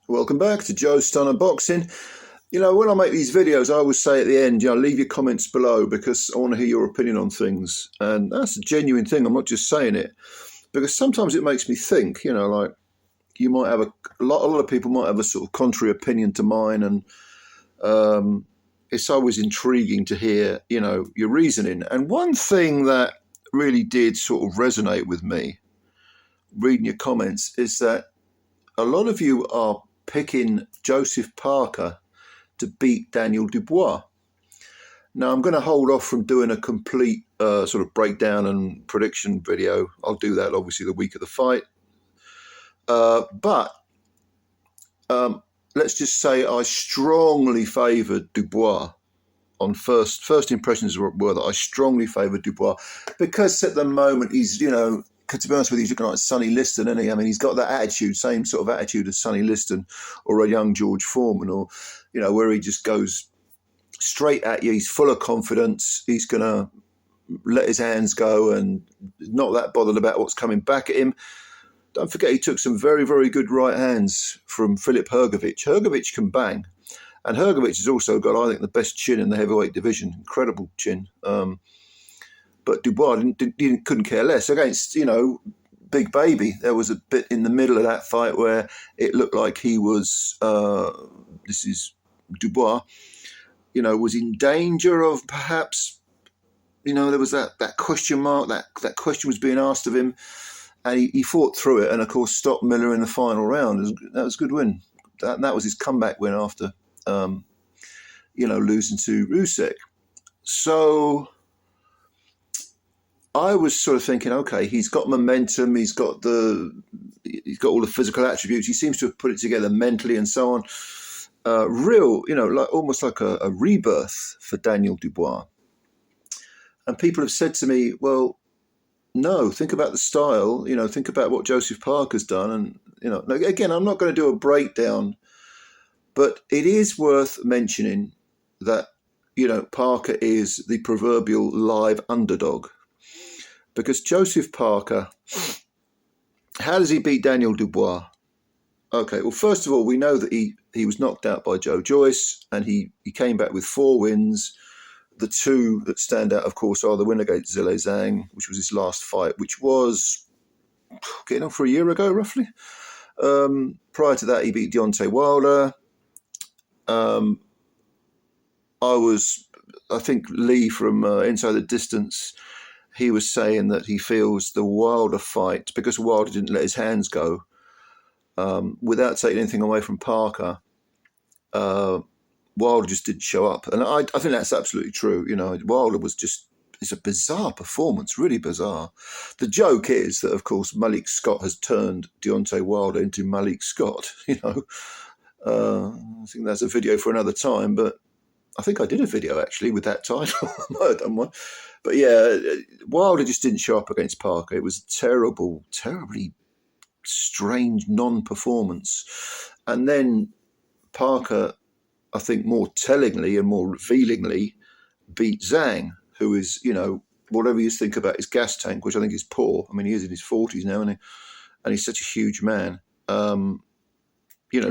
Welcome back to Joe Stunner Boxing. You know, when I make these videos, I always say at the end, leave your comments below because I want to hear your opinion on things. And that's a genuine thing. I'm not just saying it because sometimes it makes me think, like you might have a lot of people might have a sort of contrary opinion to mine. And it's always intriguing to hear, your reasoning. And one thing that really did sort of resonate with me reading your comments is that a lot of you are picking Joseph Parker to beat Daniel Dubois. Now, I'm going to hold off from doing a complete sort of breakdown and prediction video. I'll do that, obviously, the week of the fight. But let's just say I strongly favoured Dubois. On first impressions were that I strongly favoured Dubois because at the moment he's, to be honest with you, he's looking like Sonny Liston, isn't he? I mean, he's got that attitude, same sort of attitude as Sonny Liston or a young George Foreman, or, where he just goes straight at you. He's full of confidence. He's going to let his hands go and not that bothered about what's coming back at him. Don't forget, he took some very, very good right hands from Filip Hrgović. Hrgović can bang. And Hrgović has also got, I think, the best chin in the heavyweight division. Incredible chin. But Dubois couldn't care less against, Big Baby. There was a bit in the middle of that fight where it looked like he was, this is Dubois, was in danger of perhaps, there was that question mark, that question was being asked of him. And he fought through it and, of course, stopped Miller in the final round. That was a good win. That was his comeback win after, losing to Usyk. So I was sort of thinking, okay, he's got momentum, he's got all the physical attributes. He seems to have put it together mentally and so on. Almost like a rebirth for Daniel Dubois. And people have said to me, well, no, think about the style, think about what Joseph Parker's done. And, again, I'm not going to do a breakdown, but it is worth mentioning that, Parker is the proverbial live underdog. Because Joseph Parker, how does he beat Daniel Dubois? Okay, well, first of all, we know that he was knocked out by Joe Joyce, and he came back with 4 wins. The 2 that stand out, of course, are the win against Zhilei Zhang, which was his last fight, which was getting on for a year ago, roughly. Prior to that, he beat Deontay Wilder. I think Lee from Inside the Distance, he was saying that he feels the Wilder fight, because Wilder didn't let his hands go, without taking anything away from Parker, Wilder just didn't show up. And I think that's absolutely true. Wilder was it's a bizarre performance, really bizarre. The joke is that, of course, Malik Scott has turned Deontay Wilder into Malik Scott, I think that's a video for another time, but I think I did a video, actually, with that title. I might have done one. But, yeah, Wilder just didn't show up against Parker. It was a terribly strange non-performance. And then Parker, I think more tellingly and more revealingly, beat Zhang, who is, whatever you think about his gas tank, which I think is poor. I mean, he is in his 40s now, and he's such a huge man.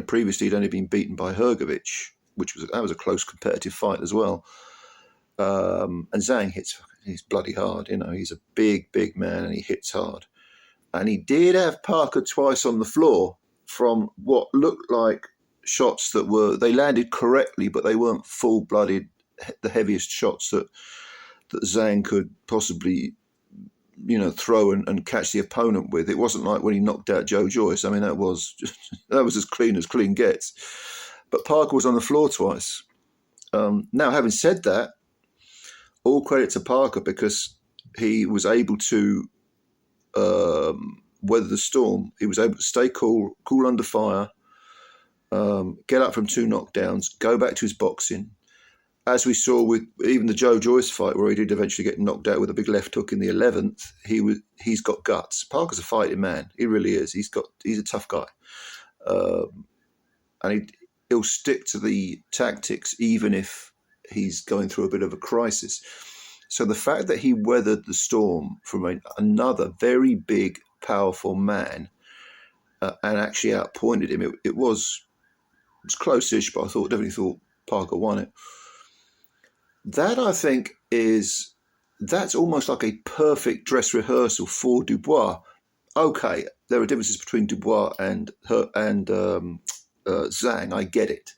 Previously he'd only been beaten by Hrgović, that was a close competitive fight as well. And Zhang he's bloody hard. He's a big, big man, and he hits hard. And he did have Parker twice on the floor from what looked like shots they landed correctly, but they weren't full-blooded, the heaviest shots that Zhang could possibly, throw and catch the opponent with. It wasn't like when he knocked out Joe Joyce. I mean, that was as clean gets. But Parker was on the floor twice. Now, having said that, all credit to Parker, because he was able to weather the storm. He was able to stay cool under fire, get up from 2 knockdowns, go back to his boxing. As we saw with even the Joe Joyce fight, where he did eventually get knocked out with a big left hook in the 11th, he's got guts. Parker's a fighting man. He really is. He's a tough guy. And he'll stick to the tactics even if he's going through a bit of a crisis. So the fact that he weathered the storm from another very big, powerful man and actually outpointed him, it was was close-ish, but definitely thought Parker won it. That, I think, that's almost like a perfect dress rehearsal for Dubois. Okay, there are differences between Dubois and Zhang. I get it,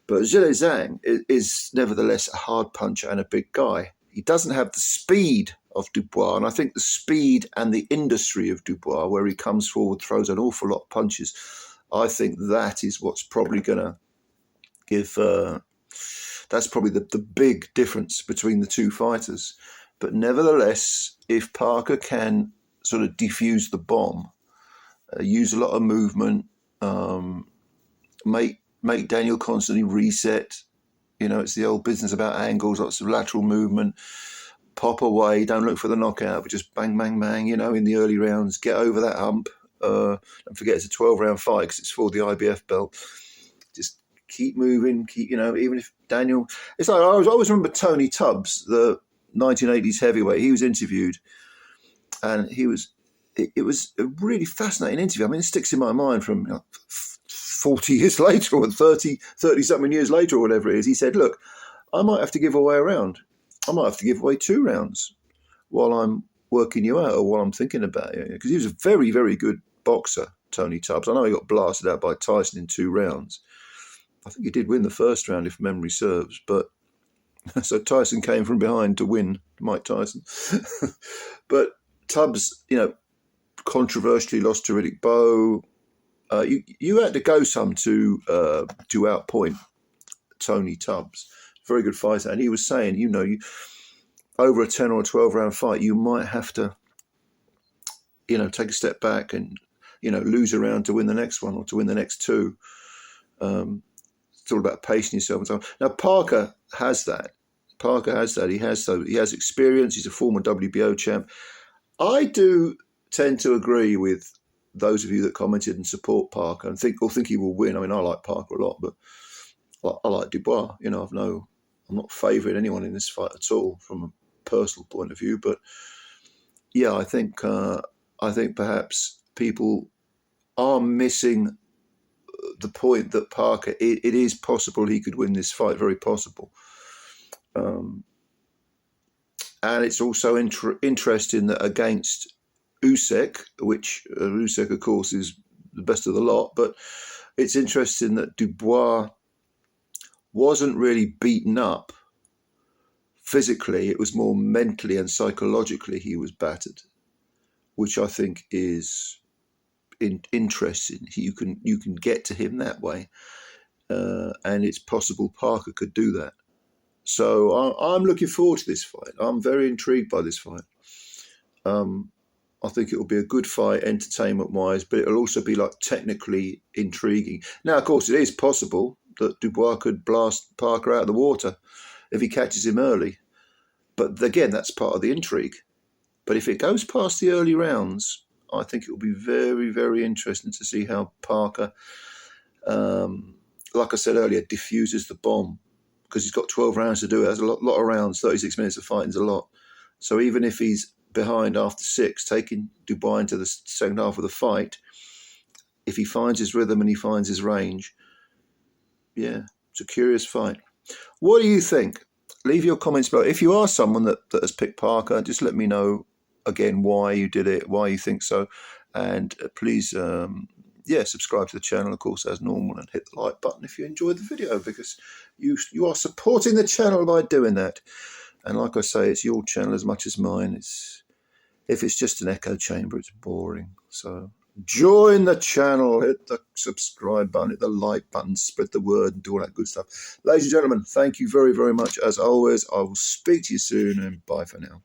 but Zhang is nevertheless a hard puncher and a big guy. He doesn't have the speed of Dubois, and I think the speed and the industry of Dubois, where he comes forward, throws an awful lot of punches, I think that is what's probably going to give. That's probably the big difference between the two fighters. But nevertheless, if Parker can sort of defuse the bomb, use a lot of movement, make Daniel constantly reset. It's the old business about angles, lots of lateral movement, pop away, don't look for the knockout, but just bang, bang, bang, in the early rounds, get over that hump. Don't forget it's a 12-round fight because it's for the IBF belt. Just keep moving, even if Daniel... It's like, I always remember Tony Tubbs, the 1980s heavyweight. He was interviewed, and it was a really fascinating interview. I mean, it sticks in my mind from 40 years later or 30-something years later or whatever it is. He said, look, I might have to give away a round. I might have to give away 2 rounds while I'm working you out or while I'm thinking about it. Because he was a very, very good boxer, Tony Tubbs. I know he got blasted out by Tyson in 2 rounds. I think he did win the first round, if memory serves. But so Tyson came from behind to win, Mike Tyson. But Tubbs, controversially lost to Riddick Bowe. You had to go some to outpoint Tony Tubbs. Very good fighter. And he was saying, over a 10 or a 12-round fight, you might have to, take a step back and, lose a round to win the next one or to win the next 2. It's all about pacing yourself and so on. Now, Parker has that. He has experience. He's a former WBO champ. I do tend to agree with those of you that commented and support Parker and think he will win. I mean, I like Parker a lot, but I like Dubois. I'm not favouring anyone in this fight at all from a personal point of view. But yeah, I think perhaps people are missing the point that Parker. It is possible he could win this fight. Very possible. And it's also interesting that against Usyk, which Usyk, of course, is the best of the lot, but it's interesting that Dubois wasn't really beaten up physically. It was more mentally and psychologically he was battered, which I think is interesting. You can get to him that way, and it's possible Parker could do that. So I'm looking forward to this fight. I'm very intrigued by this fight. I think it will be a good fight, entertainment-wise, but it'll also be technically intriguing. Now, of course, it is possible that Dubois could blast Parker out of the water if he catches him early. But again, that's part of the intrigue. But if it goes past the early rounds, I think it will be very, very interesting to see how Parker, like I said earlier, diffuses the bomb. Because he's got 12 rounds to do it. There's a lot of rounds. 36 minutes of fighting is a lot. So even if he's behind after 6, taking Dubois into the second half of the fight, if he finds his rhythm and he finds his range, yeah, it's a curious fight. What do you think? Leave your comments below. If you are someone that has picked Parker, just let me know again why you did it, why you think so. And please, subscribe to the channel, of course, as normal, and hit the like button if you enjoyed the video, because you are supporting the channel by doing that. And like I say, it's your channel as much as mine. If it's just an echo chamber, it's boring. So join the channel, hit the subscribe button, hit the like button, spread the word, and do all that good stuff. Ladies and gentlemen, thank you very, very much. As always, I will speak to you soon, and bye for now.